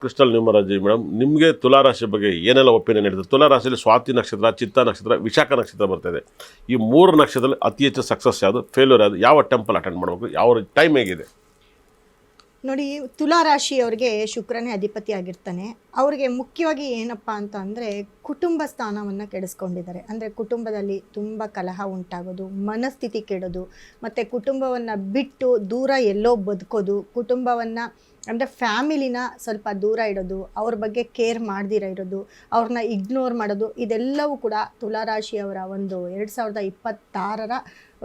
Crystal ನ್ಯೂಮರಾಜಿ madam, ನಿಮಗೆ ತುಲಾರಾಶಿ ಬಗ್ಗೆ ಏನೆಲ್ಲ ಒಪಿನಿಯನ್ ಇರ್ತದೆ? ತುಲಾರಾಶಿಯಲ್ಲಿ ಸ್ವಾತಿ ನಕ್ಷತ್ರ, ಚಿತ್ತ ನಕ್ಷತ್ರ, ವಿಶಾಖ ನಕ್ಷತ್ರ ಬರ್ತಾಯಿದೆ. ಈ 3 ನಕ್ಷತ್ರದಲ್ಲಿ ಅತಿ ಹೆಚ್ಚು ಸಕ್ಸಸ್ ಯಾವುದು, ಫೇಲ್ಯೂರ್ ಯಾವುದು, ಯಾವ ಟೆಂಪಲ್ ಅಟೆಂಡ್ ಮಾಡಬೇಕು, ಯಾವ ಟೈಮ್ ಹೇಗಿದೆ? ನೋಡಿ, ತುಲಾರಾಶಿಯವರಿಗೆ ಶುಕ್ರನೇ ಅಧಿಪತಿ ಆಗಿರ್ತಾನೆ. ಅವ್ರಿಗೆ ಮುಖ್ಯವಾಗಿ ಏನಪ್ಪ ಅಂತ ಅಂದರೆ ಕುಟುಂಬ ಸ್ಥಾನವನ್ನು ಕೆಡಿಸ್ಕೊಂಡಿದ್ದಾರೆ. ಅಂದರೆ ಕುಟುಂಬದಲ್ಲಿ ತುಂಬ ಕಲಹ ಉಂಟಾಗೋದು, ಮನಸ್ಥಿತಿ ಕೆಡೋದು, ಮತ್ತು ಕುಟುಂಬವನ್ನು ಬಿಟ್ಟು ದೂರ ಎಲ್ಲೋ ಬದುಕೋದು, ಕುಟುಂಬವನ್ನು ಅಂದರೆ ಫ್ಯಾಮಿಲಿನ ಸ್ವಲ್ಪ ದೂರ ಇಡೋದು, ಅವ್ರ ಬಗ್ಗೆ ಕೇರ್ ಮಾಡ್ದಿರ ಇರೋದು, ಅವ್ರನ್ನ ಇಗ್ನೋರ್ ಮಾಡೋದು, ಇದೆಲ್ಲವೂ ಕೂಡ ತುಲಾರಾಶಿಯವರ ಒಂದು 2026ರ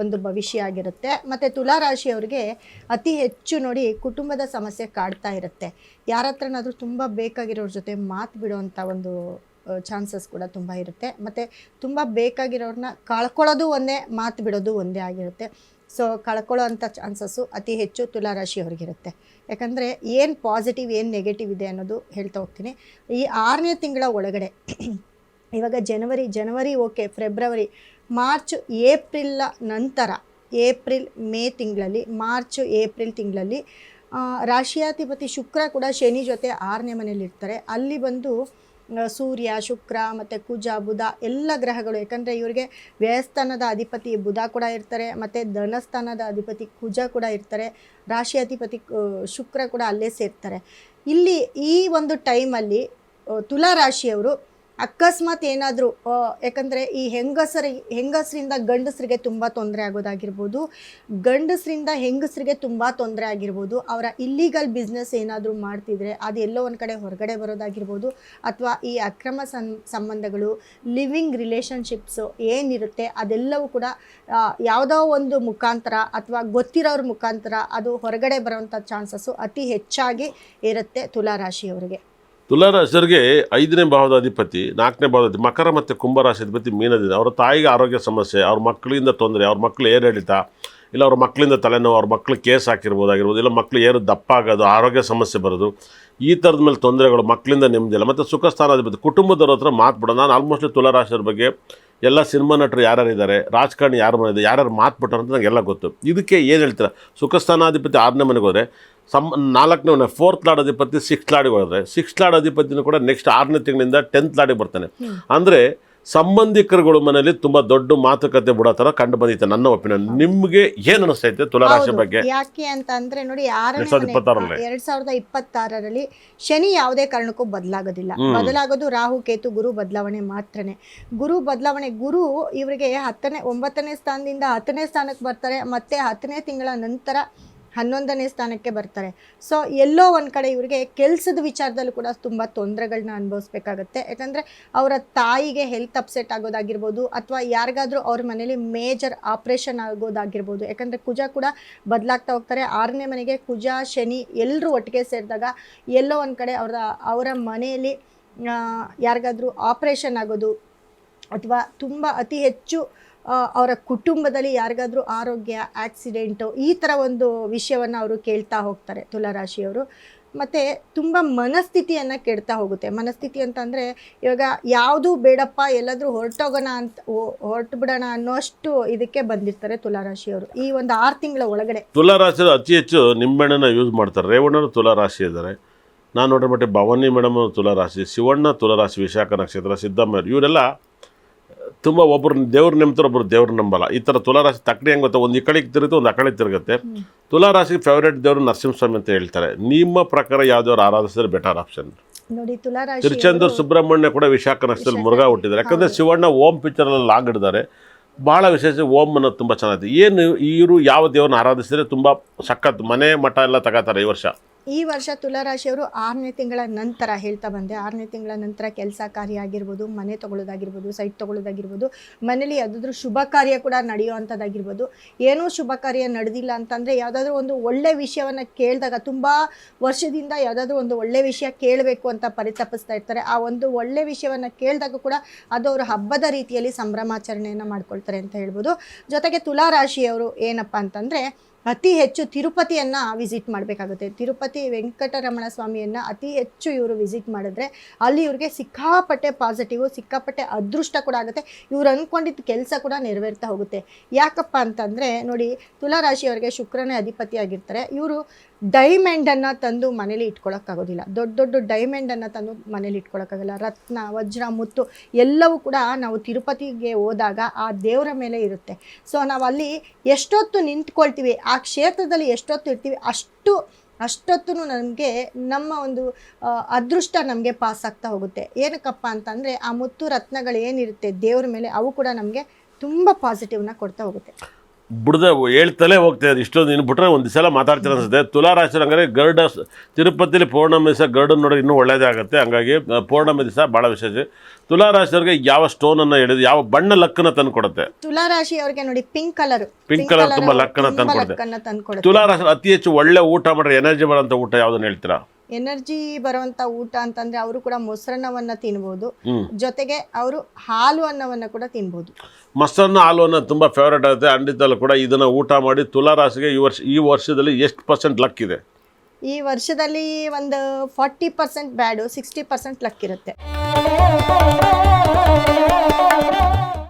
ಒಂದು ಭವಿಷ್ಯ ಆಗಿರುತ್ತೆ. ಮತ್ತು ತುಲಾರಾಶಿಯವ್ರಿಗೆ ಅತಿ ಹೆಚ್ಚು ನೋಡಿ ಕುಟುಂಬದ ಸಮಸ್ಯೆ ಕಾಡ್ತಾ ಇರುತ್ತೆ. ಯಾರ ಹತ್ರನಾದರೂ ತುಂಬ ಬೇಕಾಗಿರೋರ ಜೊತೆ ಮಾತು ಬಿಡುವಂಥ ಒಂದು ಚಾನ್ಸಸ್ ಕೂಡ ತುಂಬ ಇರುತ್ತೆ. ಮತ್ತು ತುಂಬ ಬೇಕಾಗಿರೋರನ್ನ ಕಳ್ಕೊಳ್ಳೋದು ಒಂದೇ, ಮಾತು ಬಿಡೋದು ಒಂದೇ ಆಗಿರುತ್ತೆ. ಸೊ ಕಳ್ಕೊಳ್ಳೋ ಅಂಥ ಚಾನ್ಸಸ್ಸು ಅತಿ ಹೆಚ್ಚು ತುಲಾರಾಶಿಯವ್ರಿಗಿರುತ್ತೆ. ಯಾಕಂದರೆ ಏನು ಪಾಸಿಟಿವ್ ಏನು ನೆಗೆಟಿವ್ ಇದೆ ಅನ್ನೋದು ಹೇಳ್ತಾ ಹೋಗ್ತೀನಿ. ಈ 6ನೇ ತಿಂಗಳ ಒಳಗಡೆ ಇವಾಗ ಜನವರಿ ಓಕೆ, ಫೆಬ್ರವರಿ, ಮಾರ್ಚ್, ಏಪ್ರಿಲ್ ನಂತರ ಏಪ್ರಿಲ್ ಮೇ ತಿಂಗಳಲ್ಲಿ, ಮಾರ್ಚ್ ಏಪ್ರಿಲ್ ತಿಂಗಳಲ್ಲಿ ರಾಶಿಯಾಧಿಪತಿ ಶುಕ್ರ ಕೂಡ ಶನಿ ಜೊತೆ 6ನೇ ಮನೇಲಿ ಇರ್ತಾರೆ. ಅಲ್ಲಿ ಬಂದು ಸೂರ್ಯ, ಶುಕ್ರ ಮತ್ತು ಕುಜ, ಬುಧ ಎಲ್ಲ ಗ್ರಹಗಳು, ಯಾಕಂದರೆ ಇವರಿಗೆ ವ್ಯಯಸ್ಥಾನದ ಅಧಿಪತಿ ಬುಧ ಕೂಡ ಇರ್ತಾರೆ, ಮತ್ತು ಧನಸ್ಥಾನದ ಅಧಿಪತಿ ಕುಜ ಕೂಡ ಇರ್ತಾರೆ, ರಾಶಿಯಾಧಿಪತಿ ಶುಕ್ರ ಕೂಡ ಅಲ್ಲೇ ಸೇರ್ತಾರೆ. ಇಲ್ಲಿ ಈ ಒಂದು ಟೈಮಲ್ಲಿ ತುಲಾರಾಶಿಯವರು ಅಕಸ್ಮಾತ್ ಏನಾದರೂ ಯಾಕಂದರೆ ಈ ಹೆಂಗಸರಿಂದ ಗಂಡಸರಿಗೆ ತುಂಬ ತೊಂದರೆ ಆಗೋದಾಗಿರ್ಬೋದು, ಗಂಡಸರಿಂದ ಹೆಂಗಸರಿಗೆ ತುಂಬ ತೊಂದರೆ ಆಗಿರ್ಬೋದು, ಅವರ ಇಲ್ಲೀಗಲ್ ಬಿಸ್ನೆಸ್ ಏನಾದರೂ ಮಾಡ್ತಿದ್ರೆ ಅದು ಎಲ್ಲೋ ಒಂದು ಕಡೆ ಹೊರಗಡೆ ಬರೋದಾಗಿರ್ಬೋದು, ಅಥವಾ ಈ ಅಕ್ರಮ ಸಂಬಂಧಗಳು, ಲಿವಿಂಗ್ ರಿಲೇಷನ್ಶಿಪ್ಸು ಏನಿರುತ್ತೆ ಅದೆಲ್ಲವೂ ಕೂಡ ಯಾವುದೋ ಒಂದು ಮುಖಾಂತರ ಅಥವಾ ಗೊತ್ತಿರೋರ ಮುಖಾಂತರ ಅದು ಹೊರಗಡೆ ಬರೋವಂಥ ಚಾನ್ಸಸ್ಸು ಅತಿ ಹೆಚ್ಚಾಗಿ ಇರುತ್ತೆ ತುಲಾರಾಶಿಯವರಿಗೆ. ತುಲಾರಾಶಿಯವರಿಗೆ 5ನೇ ಭಾವದ ಅಧಿಪತಿ, 4ನೇ ಭಾವದ ಅಧಿಪತಿ, ಮಕರ ಮತ್ತು ಕುಂಭರಾಶಿ ಅಧಿಪತಿ ಮೀನದಿದೆ. ಅವರ ತಾಯಿಗೆ ಆರೋಗ್ಯ ಸಮಸ್ಯೆ, ಅವ್ರ ಮಕ್ಕಳಿಂದ ತೊಂದರೆ, ಅವ್ರ ಮಕ್ಕಳು ಏರಿಳಿತ, ಇಲ್ಲ ಅವ್ರ ಮಕ್ಕಳಿಂದ ತಲೆನೋವು, ಅವ್ರ ಮಕ್ಕಳು ಕೇಸ್ ಹಾಕಿರ್ಬೋದಾಗಿರ್ಬೋದು, ಇಲ್ಲ ಮಕ್ಕಳು ದಪ್ಪ ಆಗೋದು, ಆರೋಗ್ಯ ಸಮಸ್ಯೆ ಬರೋದು, ಈ ಥರದ ಮೇಲೆ ತೊಂದರೆಗಳು, ಮಕ್ಕಳಿಂದ ನೆಮ್ಮದಿ ಇಲ್ಲ. ಮತ್ತು ಸುಖ ಸ್ಥಾನಾಧಿಪತಿ ಕುಟುಂಬದವ್ರ ಹತ್ರ ಮಾತು ಬಿಡೋಣ. ನಾನು ಆಲ್ಮೋಸ್ಟ್ ತುಲಾರಾಶಿಯವ್ರ ಬಗ್ಗೆ ಎಲ್ಲ ಸಿನಿಮಾ ನಟರು ಯಾರ್ಯಾರಿದ್ದಾರೆ, ರಾಜಕಾರಣಿ ಯಾರು ಮನೆ ಯಾರ್ಯಾರು ಮಾತು ಬಿಟ್ಟರು ಅಂತ ನನಗೆಲ್ಲ ಗೊತ್ತು. ಇದಕ್ಕೆ ಏನು ಹೇಳ್ತೀರಾ? ಸುಖ ಸ್ಥಾನಾಧಿಪತಿ 6ನೇ ಮನೆಗೆ ಹೋದರೆ 4ನೇ ಮನೆ 4th ಲಾರ್ಡ್ ಅಧಿಪತಿ 6th ಲಾರ್ಡಿಗೆ ಹೋದರೆ 6th ಲಾರ್ಡ್ ಅಧಿಪತಿನೂ ಕೂಡ ನೆಕ್ಸ್ಟ್ 6ನೇ ತಿಂಗಳಿಂದ 10th ಲಾರ್ಡಿಗೆ ಬರ್ತಾನೆ. ಅಂದರೆ ಸಂಬಂಧಿಕರುಗಳ ಮನೆಯಲ್ಲಿ ತುಂಬ ದೊಡ್ಡ ಮಾತುಕತೆ ಬಿಡೋ ಥರ ಕಂಡು ಬಂದಿತ್ತು ನನ್ನ ಒಪಿನಿಯನ್. ನಿಮಗೆ ಏನು ಅನಿಸ್ತೈತೆ ತುಲಾರಾಶಿ ಬಗ್ಗೆ? ಯಾಕೆ ಅಂತ ಅಂದರೆ ನೋಡಿ, 2026ರಲ್ಲಿ ಶನಿ ಯಾವುದೇ ಕಾರಣಕ್ಕೂ ಬದಲಾಗೋದು ರಾಹು ಕೇತು ಗುರು ಬದಲಾವಣೆ ಮಾತ್ರನೇ. ಗುರು ಇವರಿಗೆ 9ನೇ ಸ್ಥಾನದಿಂದ 10ನೇ ಸ್ಥಾನಕ್ಕೆ ಬರ್ತಾರೆ, ಮತ್ತು 10ನೇ ತಿಂಗಳ ನಂತರ 11ನೇ ಸ್ಥಾನಕ್ಕೆ ಬರ್ತಾರೆ. ಸೊ ಎಲ್ಲೋ ಒಂದು ಕಡೆ ಇವರಿಗೆ ಕೆಲಸದ ವಿಚಾರದಲ್ಲೂ ಕೂಡ ತುಂಬ ತೊಂದರೆಗಳನ್ನ ಅನುಭವಿಸ್ಬೇಕಾಗತ್ತೆ. ಯಾಕಂದರೆ ಅವರ ತಾಯಿಗೆ ಹೆಲ್ತ್ ಅಪ್ಸೆಟ್ ಆಗೋದಾಗಿರ್ಬೋದು, ಅಥವಾ ಯಾರಿಗಾದರೂ ಅವ್ರ ಮನೇಲಿ ಮೇಜರ್ ಆಪ್ರೇಷನ್ ಆಗೋದಾಗಿರ್ಬೋದು. ಯಾಕಂದರೆ ಕುಜ ಕೂಡ ಬದಲಾಗ್ತಾ ಹೋಗ್ತಾರೆ. 6ನೇ ಮನೆಗೆ ಕುಜ ಶನಿ ಎಲ್ಲರೂ ಒಟ್ಟಿಗೆ ಸೇರಿದಾಗ ಎಲ್ಲೋ ಒಂದು ಕಡೆ ಅವರ ಮನೆಯಲ್ಲಿ ಯಾರಿಗಾದರೂ ಆಪ್ರೇಷನ್ ಆಗೋದು, ಅಥವಾ ತುಂಬ ಅತಿ ಹೆಚ್ಚು ಅವರ ಕುಟುಂಬದಲ್ಲಿ ಯಾರಿಗಾದರೂ ಆರೋಗ್ಯ, ಆಕ್ಸಿಡೆಂಟು, ಈ ಥರ ಒಂದು ವಿಷಯವನ್ನು ಅವರು ಕೇಳ್ತಾ ಹೋಗ್ತಾರೆ ತುಲಾರಾಶಿಯವರು. ಮತ್ತು ತುಂಬ ಮನಸ್ಥಿತಿಯನ್ನು ಕೆಡ್ತಾ ಹೋಗುತ್ತೆ. ಮನಸ್ಥಿತಿ ಅಂತಂದರೆ ಇವಾಗ ಯಾವುದೂ ಬೇಡಪ್ಪ, ಎಲ್ಲಾದರೂ ಹೊರಟು ಬಿಡೋಣ ಅನ್ನೋಷ್ಟು ಇದಕ್ಕೆ ಬಂದಿರ್ತಾರೆ ತುಲಾರಾಶಿಯವರು ಈ ಒಂದು 6 ತಿಂಗಳ ಒಳಗಡೆ. ತುಲಾರಾಶಿ ಅತಿ ಹೆಚ್ಚು ನಿಂಬೆಣ್ಣೆನ ಯೂಸ್ ಮಾಡ್ತಾರೆ. ರೇವಣ್ಣರು ತುಲಾರಾಶಿ ಇದ್ದಾರೆ. ನಾನು ನೋಡಿರೋ ಮಟ್ಟ ಭವಾನಿ ಮೇಡಮ್ ತುಲಾರಾಶಿ, ಶಿವಣ್ಣ ತುಲಾರಾಶಿ, ವಿಶಾಖ ನಕ್ಷತ್ರ, ಸಿದ್ದಮ್ಮ, ಇವರೆಲ್ಲ ತುಂಬ ಒಬ್ಬರು ದೇವ್ರು ನಂಬ್ತಾರೆ, ಒಬ್ಬರು ದೇವ್ರು ನಂಬಲ್ಲ. ಈ ಥರ ತುಲಾರಾಶಿ ತಕ್ಕಡಿ ಹೆಂಗೆ ಗೊತ್ತಾ, ಒಂದು ಈ ಕಡೆಗೆ ತಿರುಗುತ್ತೆ, ಒಂದು ಆ ಕಡೆ ತಿರುಗುತ್ತೆ. ತುಲಾರಾಶಿಗೆ ಫೇವ್ರೇಟ್ ದೇವರು ನರಸಿಂಹಸ್ವಾಮಿ ಅಂತ ಹೇಳ್ತಾರೆ. ನಿಮ್ಮ ಪ್ರಕಾರ ಯಾವ್ದವ್ರು ಆರಾಧಿಸಿದ್ರೆ ಬೆಟರ್ ಆಪ್ಷನ್? ನೋಡಿ, ತುಲಾರಾಶಿ ತಿರುಚಂದೂರು ಸುಬ್ರಹ್ಮಣ್ಯ ಕೂಡ ವಿಶಾಖ ನಕ್ಷತ್ರದಲ್ಲಿ ಮುರುಘಾ ಹುಟ್ಟಿದ್ದಾರೆ. ಯಾಕಂದರೆ ಶಿವಣ್ಣ ಓಂ ಪಿಕ್ಚರಲ್ಲಿ ಲಾಗ್ ಹಿಡಿದಾರೆ. ಭಾಳ ವಿಶೇಷ ಓಂ ಅನ್ನೋದು ತುಂಬ ಚೆನ್ನಾಗಿದೆ. ಏನು ಇವರು ಯಾವ ದೇವ್ರನ್ನ ಆರಾಧಿಸಿದ್ರೆ ತುಂಬ ಸಖತ್ ಮನೆ ಮಠ ಎಲ್ಲ ತಗೋತಾರೆ ಈ ವರ್ಷ ತುಲಾರಾಶಿಯವರು 6ನೇ ತಿಂಗಳ ನಂತರ ಹೇಳ್ತಾ ಬಂದೆ. 6ನೇ ತಿಂಗಳ ನಂತರ ಕೆಲಸ ಕಾರ್ಯ ಆಗಿರ್ಬೋದು, ಮನೆ ತೊಗೊಳ್ಳೋದಾಗಿರ್ಬೋದು, ಸೈಟ್ ತೊಗೊಳ್ಳೋದಾಗಿರ್ಬೋದು, ಮನೇಲಿ ಯಾವುದಾದ್ರೂ ಶುಭ ಕಾರ್ಯ ಕೂಡ ನಡೆಯುವಂಥದ್ದಾಗಿರ್ಬೋದು. ಏನೂ ಶುಭ ಕಾರ್ಯ ನಡೆದಿಲ್ಲ ಅಂತಂದರೆ ಯಾವುದಾದ್ರೂ ಒಂದು ಒಳ್ಳೆ ವಿಷಯವನ್ನು ಕೇಳಿದಾಗ, ತುಂಬ ವರ್ಷದಿಂದ ಯಾವುದಾದ್ರೂ ಒಂದು ಒಳ್ಳೆ ವಿಷಯ ಕೇಳಬೇಕು ಅಂತ ಪರಿತಪಿಸ್ತಾ ಇರ್ತಾರೆ. ಆ ಒಂದು ಒಳ್ಳೆ ವಿಷಯವನ್ನು ಕೇಳಿದಾಗ ಕೂಡ ಅದು ಅವರು ಹಬ್ಬದ ರೀತಿಯಲ್ಲಿ ಸಂಭ್ರಮಾಚರಣೆಯನ್ನು ಮಾಡ್ಕೊಳ್ತಾರೆ ಅಂತ ಹೇಳ್ಬೋದು. ಜೊತೆಗೆ ತುಲಾರಾಶಿಯವರು ಏನಪ್ಪ ಅಂತಂದರೆ ಅತಿ ಹೆಚ್ಚು ತಿರುಪತಿಯನ್ನು ವಿಸಿಟ್ ಮಾಡಬೇಕಾಗುತ್ತೆ. ತಿರುಪತಿ ವೆಂಕಟರಮಣ ಸ್ವಾಮಿಯನ್ನು ಅತಿ ಹೆಚ್ಚು ಇವರು ವಿಸಿಟ್ ಮಾಡಿದ್ರೆ ಅಲ್ಲಿ ಇವ್ರಿಗೆ ಸಿಕ್ಕಾಪಟ್ಟೆ ಪಾಸಿಟಿವು, ಸಿಕ್ಕಾಪಟ್ಟೆ ಅದೃಷ್ಟ ಕೂಡ ಆಗುತ್ತೆ. ಇವ್ರು ಅಂದ್ಕೊಂಡಿದ್ದ ಕೆಲಸ ಕೂಡ ನೆರವೇರ್ತಾ ಹೋಗುತ್ತೆ. ಯಾಕಪ್ಪ ಅಂತಂದರೆ ನೋಡಿ, ತುಲಾರಾಶಿಯವರಿಗೆ ಶುಕ್ರನೇ ಅಧಿಪತಿಯಾಗಿರ್ತಾರೆ. ಇವರು ಡೈಮಂಡನ್ನು ತಂದು ಮನೇಲಿ ಇಟ್ಕೊಳ್ಳೋಕ್ಕಾಗೋದಿಲ್ಲ. ದೊಡ್ಡ ದೊಡ್ಡ ಡೈಮಂಡನ್ನು ತಂದು ಮನೇಲಿ ಇಟ್ಕೊಳ್ಳೋಕ್ಕಾಗಲ್ಲ. ರತ್ನ, ವಜ್ರ, ಮುತ್ತು ಎಲ್ಲವೂ ಕೂಡ ನಾವು ತಿರುಪತಿಗೆ ಹೋದಾಗ ಆ ದೇವರ ಮೇಲೆ ಇರುತ್ತೆ. ಸೊ ನಾವು ಅಲ್ಲಿ ಎಷ್ಟೊತ್ತು ನಿಂತ್ಕೊಳ್ತೀವಿ, ಆ ಕ್ಷೇತ್ರದಲ್ಲಿ ಎಷ್ಟೊತ್ತು ಇರ್ತೀವಿ, ಅಷ್ಟೊತ್ತು ನಮಗೆ ನಮ್ಮ ಒಂದು ಅದೃಷ್ಟ ನಮಗೆ ಪಾಸ್ ಆಗ್ತಾ ಹೋಗುತ್ತೆ. ಏನಕ್ಕಪ್ಪ ಅಂತಂದರೆ ಆ ಮುತ್ತು ರತ್ನಗಳು ಏನಿರುತ್ತೆ ದೇವ್ರ ಮೇಲೆ, ಅವು ಕೂಡ ನಮಗೆ ತುಂಬ ಪಾಸಿಟಿವ್ನ ಕೊಡ್ತಾ ಹೋಗುತ್ತೆ. ಬಿಡದೆ ಹೇಳ್ತಲೇ ಹೋಗ್ತಾ ಇದೆ. ಇಷ್ಟೊಂದು ಇನ್ನು ಬಿಟ್ರೆ ಒಂದು ದಿವಸ ಮಾತಾಡ್ತೀರ ಅನ್ಸುತ್ತೆ. ತುಲಾರಾಶಿ ಹಂಗಾರೆ ಗರುಡ ತಿರುಪತಿಲಿ ಪೌರ್ಣಮಿ ದಿವಸ ಗರುಡನ ನೋಡಿ ಇನ್ನೂ ಒಳ್ಳೇದೇ ಆಗುತ್ತೆ. ಹಂಗಾಗಿ ಪೌರ್ಣಮಿ ದಿವಸ ಭಾಳ ವಿಶೇಷ. ತುಲಾರಾಶಿಯವ್ರಿಗೆ ಯಾವ ಸ್ಟೋನನ್ನು ಹಿಡಿದು ಯಾವ ಬಣ್ಣ ಲಕ್ಕನ್ನು ತಂದು ಕೊಡುತ್ತೆ? ತುಲಾರಾಶಿಯವ್ರಿಗೆ ನೋಡಿ ಪಿಂಕ್ ಕಲರ್ ತುಂಬ ಲಕ್ಕನ್ನು ತಂದು ಕೊಡುತ್ತೆ. ತುಲಾರಾಶಿ ಅತಿ ಹೆಚ್ಚು ಒಳ್ಳೆ ಊಟ ಮಾಡ್ರೆ ಎನರ್ಜಿ ಬರೋಂಥ ಊಟ ಯಾವುದನ್ನು ಹೇಳ್ತೀರಾ? ಎನರ್ಜಿ ಬರುವಂತ ಊಟ ಅಂತಂದ್ರೆ ಅವರು ಕೂಡ ಮೊಸರನ್ನವನ್ನ ತಿನ್ಬೋದು, ಜೊತೆಗೆ ಅವರು ಹಾಲು ಅನ್ನವನ್ನ ಕೂಡ ತಿನ್ಬೋದು. ಮೊಸರನ್ನ ಹಾಲು ಅನ್ನೋ ತುಂಬ ಫೇವ್ರೇಟ್ ಆಗುತ್ತೆ. ಖಂಡಿತಲ್ಲೂ ಕೂಡ ಇದನ್ನು ಊಟ ಮಾಡಿ ತುಲಾರಾಶಿಗೆ ಈ ವರ್ಷದಲ್ಲಿ ಎಷ್ಟು % ಲಕ್ ಇದೆ? ಈ ವರ್ಷದಲ್ಲಿ ಒಂದು 40% ಬ್ಯಾಡು, 60% ಲಕ್ ಇರುತ್ತೆ.